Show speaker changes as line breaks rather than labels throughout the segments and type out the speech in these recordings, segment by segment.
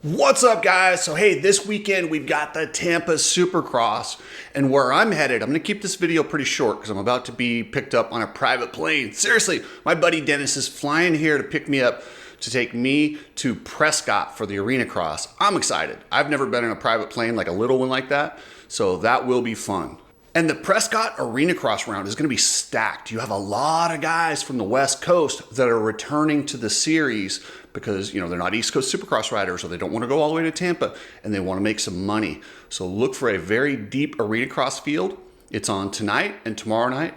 What's up, guys? So hey, this weekend we've got the Tampa Supercross, and where I'm headed, I'm gonna keep this video pretty short because I'm about to be picked up on a private plane. Seriously, my buddy Dennis is flying here to pick me up to take me to Prescott for the Arena Cross. I'm excited. I've never been in a private plane, like a little one like that, so that will be fun. And the Prescott Arena Cross round is going to be stacked. You have a lot of guys from the West Coast that are returning to the series because, you know, they're not East Coast Supercross riders, or they don't want to go all the way to Tampa and they want to make some money. So look for a very deep Arena Cross field. It's on tonight and tomorrow night.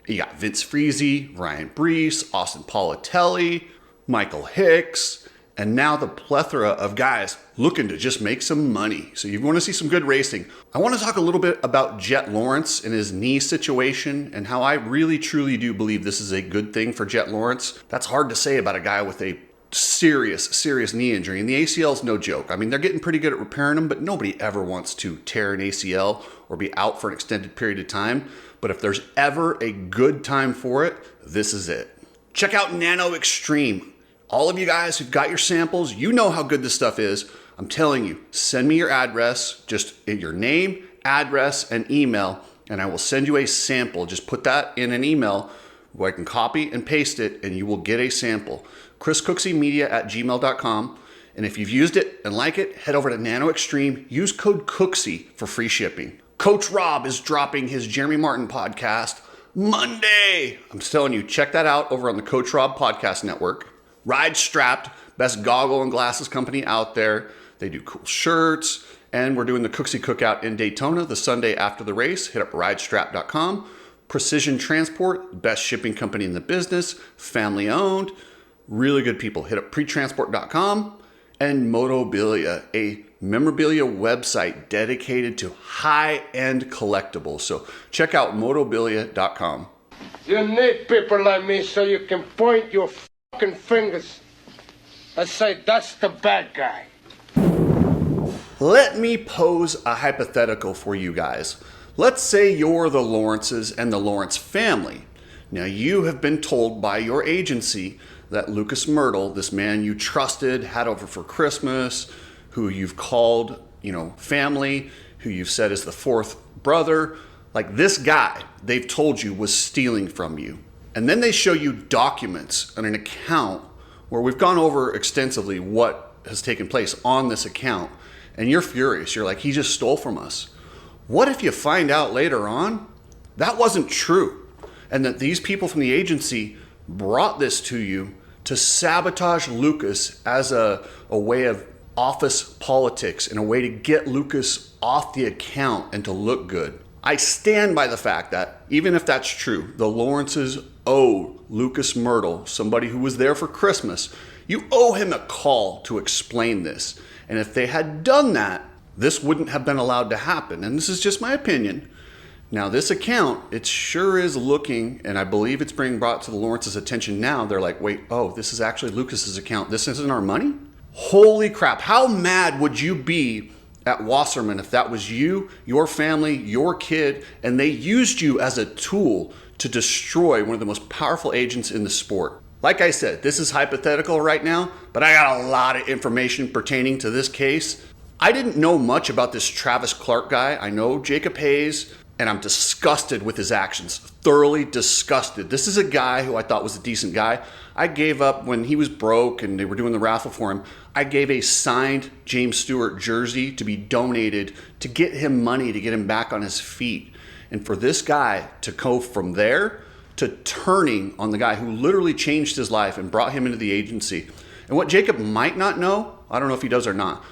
You got Vince Friese, Ryan Brees, Austin Politelli, Michael Hicks, and now the plethora of guys looking to just make some money. So you want to see some good racing. I want to talk a little bit about Jett Lawrence and his knee situation and how I really truly do believe this is a good thing for Jett Lawrence. That's hard to say about a guy with a serious knee injury. And the ACL is no joke. I mean, they're getting pretty good at repairing them, but nobody ever wants to tear an ACL or be out for an extended period of time. But if there's ever a good time for it, this is it. Check out Nano-Extreme. All of you guys who've got your samples, you know how good this stuff is. I'm telling you, send me your address, just your name, address, and email, and I will send you a sample. Just put that in an email where I can copy and paste it, and you will get a sample. chriscookseymedia@gmail.com. And if you've used it and like it, head over to Nano-Extreme. Use code Cooksey for free shipping. Coach Rob is dropping his Jeremy Martin podcast Monday. I'm just telling you, check that out over on the Coach Rob Podcast Network. Ride Strapped, best goggle and glasses company out there. They do cool shirts, and we're doing the Cooksey Cookout in Daytona the Sunday after the race. Hit up ridestrap.com. Precision Transport, best shipping company in the business, family owned, really good people. Hit up pretransport.com. And Motobilia, a memorabilia website dedicated to high-end collectibles. So check out motobilia.com.
You need people like me so you can point your fucking fingers and say, that's the bad guy.
Let me pose a hypothetical for you guys. Let's say you're the Lawrences and the Lawrence family. Now, you have been told by your agency that Lucas Myrtle, this man you trusted, had over for Christmas, who you've called, family, who you've said is the fourth brother, like this guy, they've told you was stealing from you. And then they show you documents and an account where we've gone over extensively what has taken place on this account. And you're furious. You're like, he just stole from us. What if you find out later on that wasn't true, and that these people from the agency brought this to you to sabotage Lucas as a way of office politics and a way to get Lucas off the account and to look good? I stand by the fact that, even if that's true, the Lawrences owe Lucas Myrtle, somebody who was there for Christmas, you owe him a call to explain this. And if they had done that, this wouldn't have been allowed to happen. And this is just my opinion. Now, this account, it sure is looking, and I believe it's being brought to the Lawrences' attention now. They're like, wait, this is actually Lucas's account. This isn't our money? Holy crap. How mad would you be at Wasserman if that was you, your family, your kid, and they used you as a tool to destroy one of the most powerful agents in the sport? Like I said, this is hypothetical right now, but I got a lot of information pertaining to this case. I didn't know much about this Travis Clark guy. I know Jacob Hayes, and I'm disgusted with his actions, thoroughly disgusted. This is a guy who I thought was a decent guy. I gave up when he was broke and they were doing the raffle for him. I gave a signed James Stewart jersey to be donated to get him money to get him back on his feet. And for this guy to go from there to turning on the guy who literally changed his life and brought him into the agency. And what Jacob might not know, I don't know if he does or not,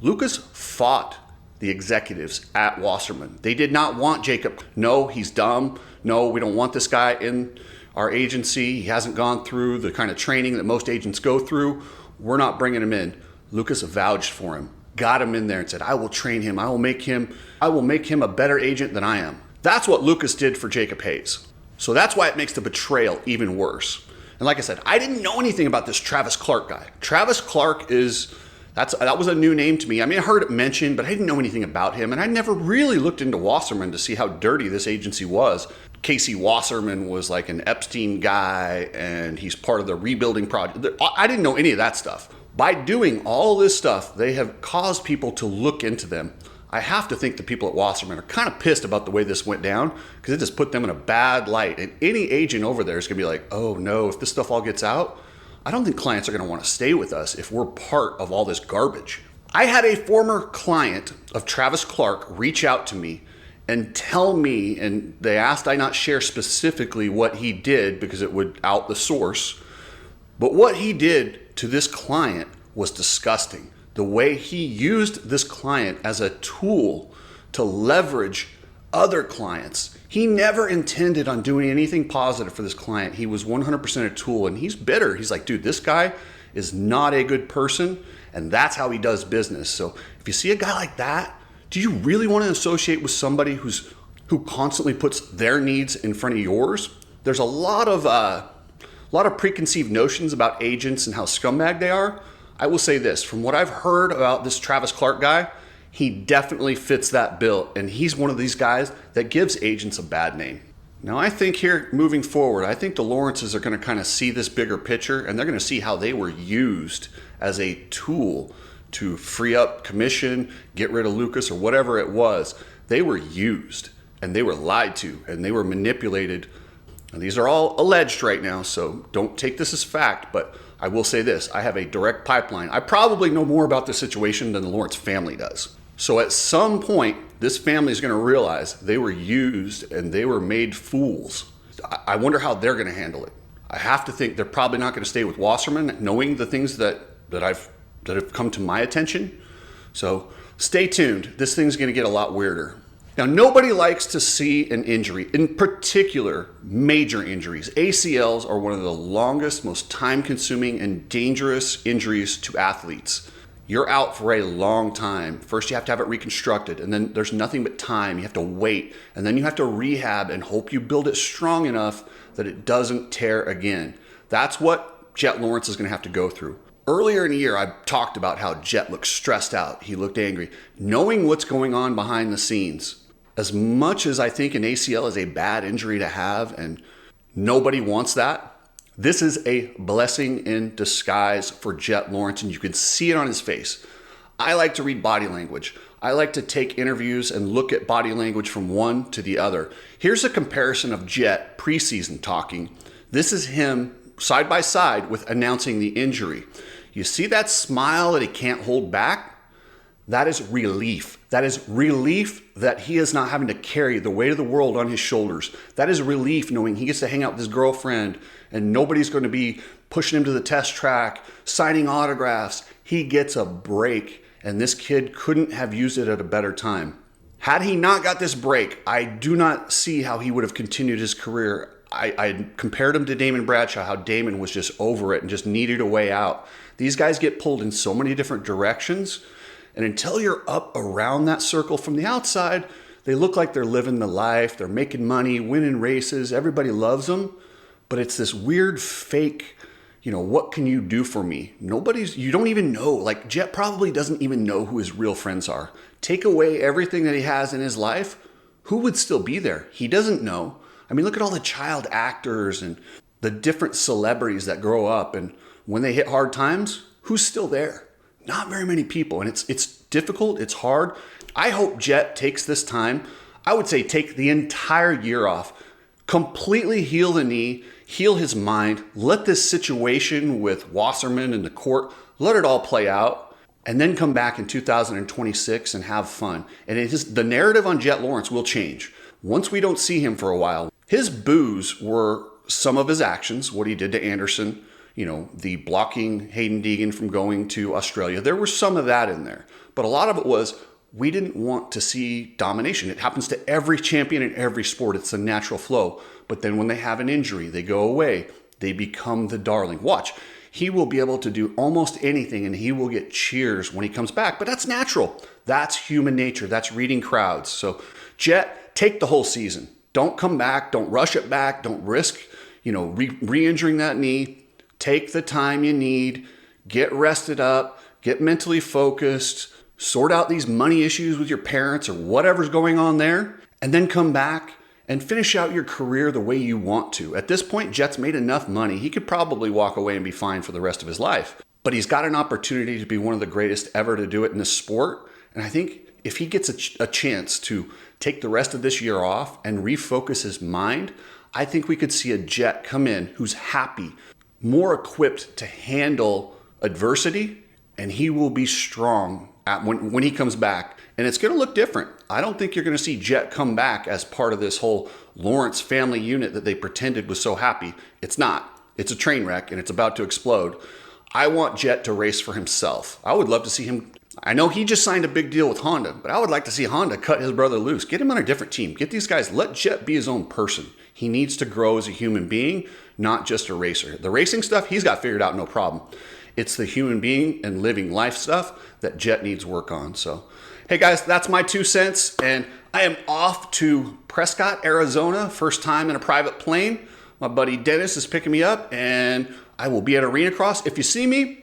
Lucas fought the executives at Wasserman. They did not want Jacob. No, he's dumb. No, we don't want this guy in our agency. He hasn't gone through the kind of training that most agents go through. We're not bringing him in. Lucas vouched for him, got him in there and said, I will train him. I will make him a better agent than I am. That's what Lucas did for Jacob Hayes. So that's why it makes the betrayal even worse. And like I said, I didn't know anything about this Travis Clark guy. Travis Clark that was a new name to me. I mean, I heard it mentioned, but I didn't know anything about him. And I never really looked into Wasserman to see how dirty this agency was. Casey Wasserman was like an Epstein guy, and he's part of the rebuilding project. I didn't know any of that stuff. By doing all this stuff, they have caused people to look into them. I have to think the people at Wasserman are kind of pissed about the way this went down because it just put them in a bad light. And any agent over there is going to be like, oh no, if this stuff all gets out, I don't think clients are going to want to stay with us if we're part of all this garbage. I had a former client of Travis Clark reach out to me and tell me, and they asked I not share specifically what he did because it would out the source, but what he did to this client was disgusting. The way he used this client as a tool to leverage other clients. He never intended on doing anything positive for this client. He was 100% a tool, and he's bitter. He's like, dude, this guy is not a good person, and that's how he does business. So if you see a guy like that, do you really want to associate with somebody who constantly puts their needs in front of yours? There's a lot of preconceived notions about agents and how scumbag they are. I will say this, from what I've heard about this Travis Clark guy, he definitely fits that bill, and he's one of these guys that gives agents a bad name. Now I think here, moving forward, I think the Lawrences are going to kind of see this bigger picture, and they're going to see how they were used as a tool to free up commission, get rid of Lucas, or whatever it was. They were used, and they were lied to, and they were manipulated. And these are all alleged right now, so don't take this as fact, but I will say this, I have a direct pipeline. I probably know more about this situation than the Lawrence family does. So at some point, this family is going to realize they were used and they were made fools. I wonder how they're going to handle it. I have to think they're probably not going to stay with Wasserman, knowing the things that have come to my attention. So stay tuned. This thing's going to get a lot weirder. Now, nobody likes to see an injury, in particular, major injuries. ACLs are one of the longest, most time-consuming, and dangerous injuries to athletes. You're out for a long time. First, you have to have it reconstructed, and then there's nothing but time. You have to wait, and then you have to rehab and hope you build it strong enough that it doesn't tear again. That's what Jett Lawrence is going to have to go through. Earlier in the year, I talked about how Jett looked stressed out. He looked angry. Knowing what's going on behind the scenes, as much as I think an ACL is a bad injury to have and nobody wants that, this is a blessing in disguise for Jett Lawrence, and you can see it on his face. I like to read body language. I like to take interviews and look at body language from one to the other. Here's a comparison of Jett preseason talking. This is him side by side with announcing the injury. You see that smile that he can't hold back? That is relief. That is relief that he is not having to carry the weight of the world on his shoulders. That is relief knowing he gets to hang out with his girlfriend and nobody's going to be pushing him to the test track, signing autographs. He gets a break, and this kid couldn't have used it at a better time. Had he not got this break, I do not see how he would have continued his career. I compared him to Damon Bradshaw, how Damon was just over it and just needed a way out. These guys get pulled in so many different directions. And until you're up around that circle from the outside, they look like they're living the life, they're making money, winning races, everybody loves them. But it's this weird fake, what can you do for me? You don't even know. Like Jett probably doesn't even know who his real friends are. Take away everything that he has in his life, who would still be there? He doesn't know. I mean, look at all the child actors and the different celebrities that grow up, and when they hit hard times, who's still there? Not very many people, and it's difficult, it's hard. I hope Jett takes this time. I would say take the entire year off, completely heal the knee, heal his mind, let this situation with Wasserman and the court, let it all play out, and then come back in 2026 and have fun. And the narrative on Jett Lawrence will change. Once we don't see him for a while, his boos were some of his actions, what he did to Anderson, the blocking Hayden Deegan from going to Australia. There was some of that in there. But a lot of it was, we didn't want to see domination. It happens to every champion in every sport. It's a natural flow. But then when they have an injury, they go away. They become the darling. Watch. He will be able to do almost anything, and he will get cheers when he comes back. But that's natural. That's human nature. That's reading crowds. So Jett, take the whole season. Don't come back. Don't rush it back. Don't risk, re-injuring that knee. Take the time you need, get rested up, get mentally focused, sort out these money issues with your parents or whatever's going on there, and then come back and finish out your career the way you want to. At this point, Jett's made enough money. He could probably walk away and be fine for the rest of his life. but he's got an opportunity to be one of the greatest ever to do it in this sport. And I think if he gets a chance to take the rest of this year off and refocus his mind, I think we could see a Jett come in who's happy, more equipped to handle adversity, and he will be strong when he comes back. And it's going to look different. I don't think you're going to see Jett come back as part of this whole Lawrence family unit that they pretended was so happy. It's not. It's a train wreck, and it's about to explode. I want Jett to race for himself. I would love to see him. I know he just signed a big deal with Honda, but I would like to see Honda cut his brother loose. Get him on a different team. Get these guys. Let Jett be his own person. He needs to grow as a human being, not just a racer. The racing stuff, he's got figured out, no problem. It's the human being and living life stuff that Jett needs work on. So, hey guys, that's my 2 cents, and I am off to Prescott, Arizona, first time in a private plane. My buddy Dennis is picking me up, and I will be at Arena Cross. If you see me,